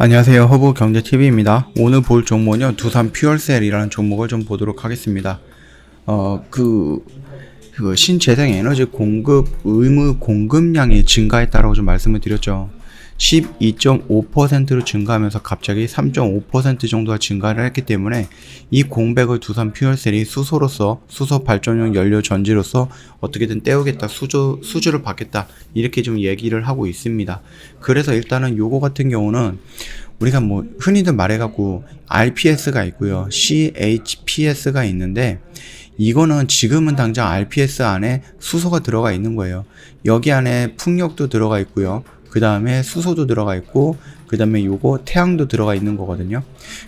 안녕하세요. 허브경제TV입니다. 오늘 볼 종목은요, 두산 퓨얼셀이라는 종목을 좀 보도록 하겠습니다. 신재생에너지 공급 의무 공급량이 증가했다라고 좀 말씀을 드렸죠. 12.5%로 증가하면서 갑자기 3.5% 정도가 증가를 했기 때문에 이 공백을 두산 퓨얼셀이 수소 발전용 연료 전지로서 어떻게든 때우겠다, 수주를 받겠다, 이렇게 좀 얘기를 하고 있습니다. 그래서 일단은 요거 같은 경우는 우리가 뭐 흔히들 말해갖고 RPS가 있고요, CHPS가 있는데, 이거는 지금은 당장 RPS 안에 수소가 들어가 있는 거예요. 여기 안에 풍력도 들어가 있고요, 그 다음에 수소도 들어가 있고, 그 다음에 요거 태양도 들어가 있는 거거든요.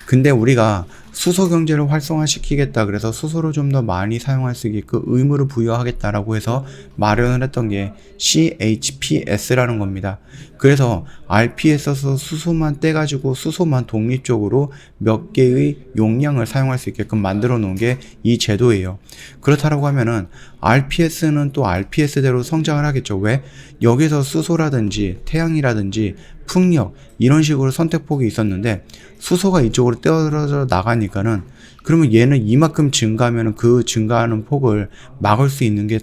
근데 우리가 수소 경제를 활성화시키겠다, 그래서 수소를 좀 더 많이 사용할 수 있게끔 의무를 부여하겠다라고 해서 마련을 했던 게 CHPS라는 겁니다. 그래서 RPS에서 수소만 떼가지고 수소만 독립적으로 몇 개의 용량을 사용할 수 있게끔 만들어 놓은 게 이 제도예요. 그렇다라고 하면은 RPS는 또 RPS대로 성장을 하겠죠. 왜? 여기서 수소라든지 태양이라든지 풍력 이런 식으로 선택폭이 있었는데 수소가 이쪽으로 떨어져 나가니까는, 그러면 얘는 이만큼 증가하면 그 증가하는 폭을 막을 수 있는 게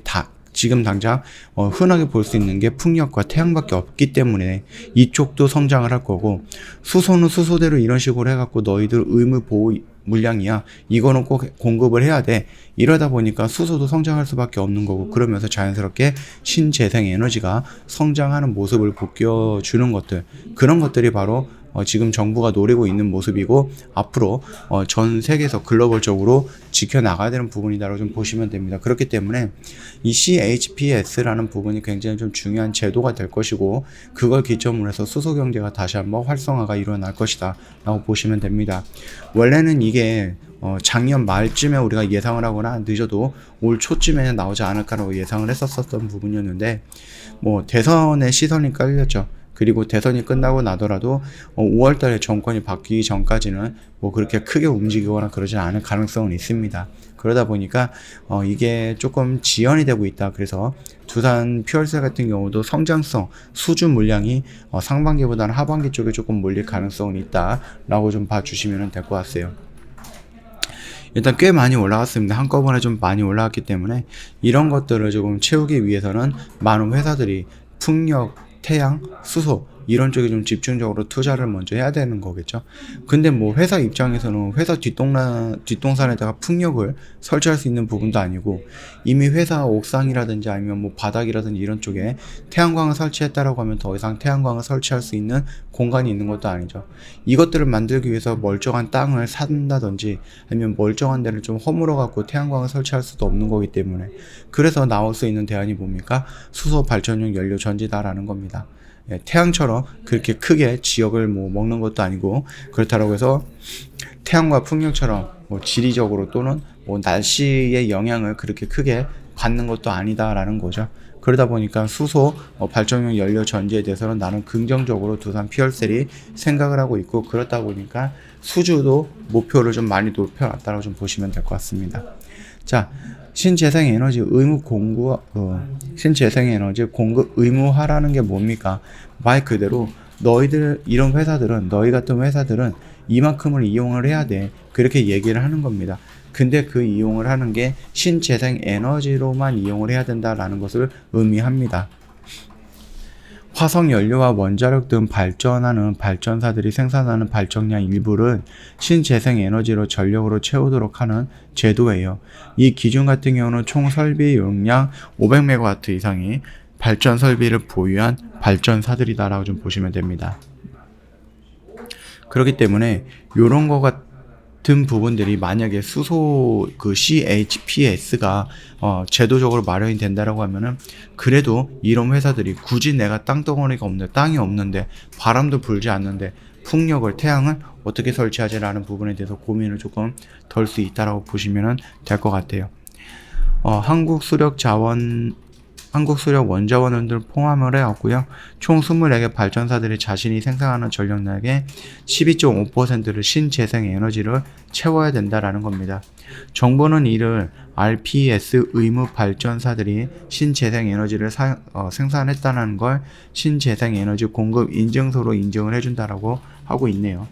지금 당장 흔하게 볼 수 있는 게 풍력과 태양밖에 없기 때문에 이쪽도 성장을 할 거고, 수소는 수소대로 이런 식으로 해갖고 너희들 의무 보호 물량이야, 이거는 꼭 공급을 해야 돼, 이러다 보니까 수소도 성장할 수밖에 없는 거고, 그러면서 자연스럽게 신재생 에너지가 성장하는 모습을 보여주는 것들, 그런 것들이 바로 지금 정부가 노리고 있는 모습이고, 앞으로 전 세계에서 글로벌적으로 지켜나가야 되는 부분이다라고 좀 보시면 됩니다. 그렇기 때문에 이 CHPS라는 부분이 굉장히 좀 중요한 제도가 될 것이고, 그걸 기점으로 해서 수소 경제가 다시 한번 활성화가 일어날 것이다 라고 보시면 됩니다. 원래는 이게 작년 말쯤에 우리가 예상을 하거나 늦어도 올 초쯤에 나오지 않을까라고 예상을 했었던 부분이었는데, 뭐 대선에 시선이 깔렸죠. 그리고 대선이 끝나고 나더라도 5월 달에 정권이 바뀌기 전까지는 뭐 그렇게 크게 움직이거나 그러지 않을 가능성은 있습니다. 그러다 보니까 이게 조금 지연이 되고 있다. 그래서 두산 퓨얼셀 같은 경우도 성장성, 수주 물량이 상반기보다는 하반기 쪽에 조금 몰릴 가능성은 있다라고 좀 봐주시면 될 것 같아요. 일단 꽤 많이 올라갔습니다. 한꺼번에 좀 많이 올라갔기 때문에 이런 것들을 조금 채우기 위해서는 많은 회사들이 풍력, 태양, 수소 이런 쪽에 좀 집중적으로 투자를 먼저 해야 되는 거겠죠. 근데 뭐 회사 입장에서는 회사 뒷동산에다가 풍력을 설치할 수 있는 부분도 아니고, 이미 회사 옥상이라든지 아니면 뭐 바닥이라든지 이런 쪽에 태양광을 설치했다라고 하면 더 이상 태양광을 설치할 수 있는 공간이 있는 것도 아니죠. 이것들을 만들기 위해서 멀쩡한 땅을 산다든지 아니면 멀쩡한 데를 좀 허물어 갖고 태양광을 설치할 수도 없는 거기 때문에, 그래서 나올 수 있는 대안이 뭡니까? 수소 발전용 연료 전지다라는 겁니다. 태양처럼 그렇게 크게 지역을 뭐 먹는 것도 아니고, 그렇다고 해서 태양과 풍력처럼 뭐 지리적으로 또는 뭐 날씨의 영향을 그렇게 크게 받는 것도 아니다라는 거죠. 그러다 보니까 수소 발전용 연료 전지에 대해서는 나는 긍정적으로 두산 퓨얼셀이 생각을 하고 있고, 그렇다 보니까 수주도 목표를 좀 많이 높여놨다고 좀 보시면 될 것 같습니다. 자, 신재생에너지 공급 의무화라는 게 뭡니까? 말 그대로 너희 같은 회사들은 이만큼을 이용을 해야 돼, 그렇게 얘기를 하는 겁니다. 근데 그 이용을 하는 게 신재생에너지로만 이용을 해야 된다라는 것을 의미합니다. 화석연료와 원자력 등 발전하는 발전사들이 생산하는 발전량 일부를 신재생에너지로 전력으로 채우도록 하는 제도예요. 이 기준 같은 경우는 총 설비 용량 500MW 이상이 발전 설비를 보유한 발전사들이다라고 좀 보시면 됩니다. 그렇기 때문에 이런 거 같은 부분들이 만약에 수소 CHPS가 제도적으로 마련이 된다라고 하면은, 그래도 이런 회사들이 굳이 내가 땅덩어리가 없는데, 땅이 없는데, 바람도 불지 않는데 풍력을, 태양을 어떻게 설치하지라는 부분에 대해서 고민을 조금 덜 수 있다라고 보시면 될 것 같아요. 한국수력 원자원을 포함을 해왔고요. 총 24개 발전사들이 자신이 생산하는 전력량의 12.5%를 신재생에너지를 채워야 된다라는 겁니다. 정부는 이를 RPS 의무 발전사들이 신재생에너지를 생산했다는 걸 신재생에너지 공급 인증서로 인정을 해준다라고 하고 있네요.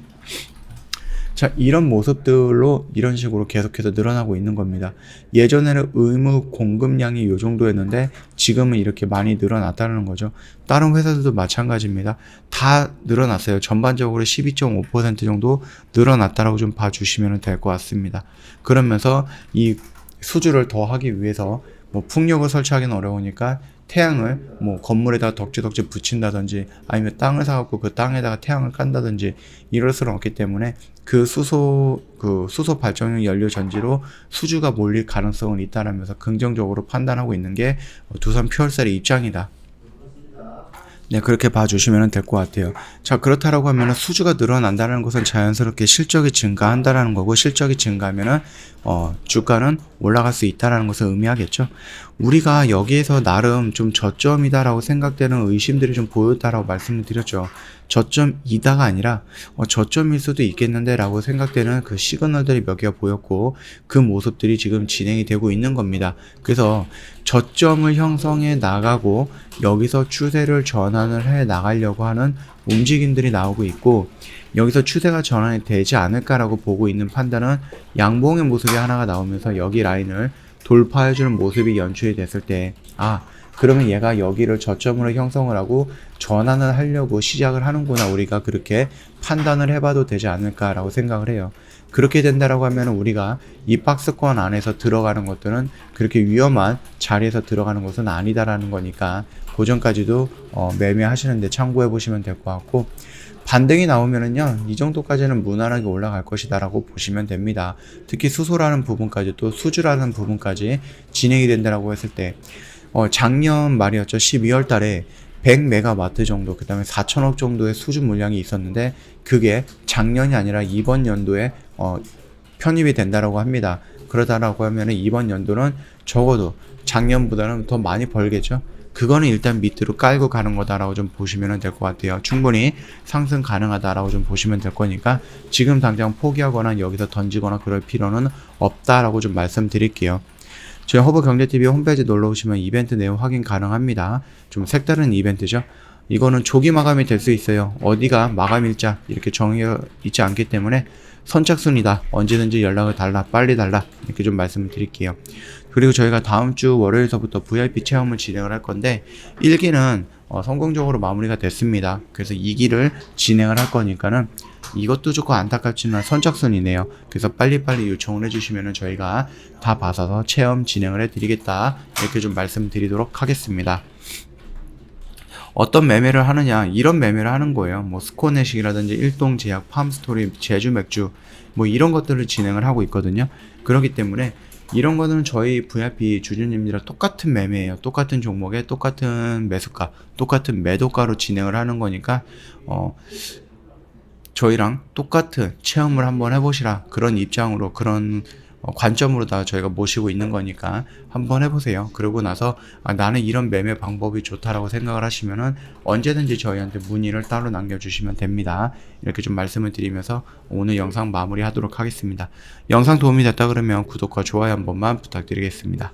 자, 이런 모습들로 이런 식으로 계속해서 늘어나고 있는 겁니다. 예전에는 의무 공급량이 이 정도였는데 지금은 이렇게 많이 늘어났다는 거죠. 다른 회사들도 마찬가지입니다. 다 늘어났어요. 전반적으로 12.5% 정도 늘어났다라고 좀 봐주시면 될 것 같습니다. 그러면서 이 수주를 더 하기 위해서 뭐 풍력을 설치하기는 어려우니까 태양을 뭐 건물에다가 덕지덕지 붙인다든지 아니면 땅을 사갖고 그 땅에다가 태양을 깐다든지 이럴 수는 없기 때문에 그 수소 발전용 연료 전지로 수주가 몰릴 가능성은 있다라면서 긍정적으로 판단하고 있는 게 두산 퓨얼셀의 입장이다. 네, 그렇게 봐주시면 될 것 같아요. 자, 그렇다라고 하면 수주가 늘어난다는 것은 자연스럽게 실적이 증가한다라는 거고, 실적이 증가하면은 주가는 올라갈 수 있다라는 것을 의미하겠죠. 우리가 여기에서 나름 좀 저점이다라고 생각되는 의심들이 좀 보였다라고 말씀을 드렸죠. 저점이다가 아니라 저점일 수도 있겠는데 라고 생각되는 그 시그널들이 몇 개가 보였고 그 모습들이 지금 진행이 되고 있는 겁니다. 그래서 저점을 형성해 나가고 여기서 추세를 전환을 해 나가려고 하는 움직임들이 나오고 있고 여기서 추세가 전환이 되지 않을까라고 보고 있는 판단은 양봉의 모습이 하나가 나오면서 여기 라인을 돌파해주는 모습이 연출이 됐을 때 그러면 얘가 여기를 저점으로 형성을 하고 전환을 하려고 시작을 하는구나. 우리가 그렇게 판단을 해봐도 되지 않을까라고 생각을 해요. 그렇게 된다라고 하면 우리가 이 박스권 안에서 들어가는 것들은 그렇게 위험한 자리에서 들어가는 것은 아니다라는 거니까 고전까지도 매매하시는데 참고해 보시면 될 것 같고 반등이 나오면은요 이 정도까지는 무난하게 올라갈 것이다 라고 보시면 됩니다. 특히 수소라는 부분까지 또 수주라는 부분까지 진행이 된다라고 했을 때 작년 말이었죠. 12월 달에 100메가와트 정도, 그 다음에 4천억 정도의 수주 물량이 있었는데 그게 작년이 아니라 이번 연도에 편입이 된다라고 합니다. 그러다라고 하면 이번 연도는 적어도 작년보다는 더 많이 벌겠죠. 그거는 일단 밑으로 깔고 가는 거다라고 좀 보시면 될 것 같아요. 충분히 상승 가능하다라고 좀 보시면 될 거니까 지금 당장 포기하거나 여기서 던지거나 그럴 필요는 없다라고 좀 말씀드릴게요. 저희 허브경제TV 홈페이지 놀러오시면 이벤트 내용 확인 가능합니다. 좀 색다른 이벤트죠. 이거는 조기 마감이 될 수 있어요. 어디가 마감일자 이렇게 정해 있지 않기 때문에 선착순이다. 언제든지 연락을 달라. 빨리 달라. 이렇게 좀 말씀을 드릴게요. 그리고 저희가 다음 주 월요일서부터 VIP 체험을 진행을 할 건데 1기는 성공적으로 마무리가 됐습니다. 그래서 2기를 진행을 할 거니까는 이것도 조금 안타깝지만 선착순이네요. 그래서 빨리빨리 요청을 해주시면 저희가 다 봐서 체험 진행을 해드리겠다. 이렇게 좀 말씀드리도록 하겠습니다. 어떤 매매를 하느냐, 이런 매매를 하는 거예요. 뭐 스코네식이라든지 일동제약, 팜스토리, 제주맥주 뭐 이런 것들을 진행을 하고 있거든요. 그렇기 때문에 이런 거는 저희 VIP 주주님들이랑 똑같은 매매예요. 똑같은 종목에 똑같은 매수가, 똑같은 매도가로 진행을 하는 거니까 저희랑 똑같은 체험을 한번 해보시라. 그런 입장으로, 그런 관점으로 다 저희가 모시고 있는 거니까 한번 해보세요. 그러고 나서 나는 이런 매매 방법이 좋다라고 생각을 하시면은 언제든지 저희한테 문의를 따로 남겨주시면 됩니다. 이렇게 좀 말씀을 드리면서 오늘 영상 마무리하도록 하겠습니다. 영상 도움이 됐다 그러면 구독과 좋아요 한 번만 부탁드리겠습니다.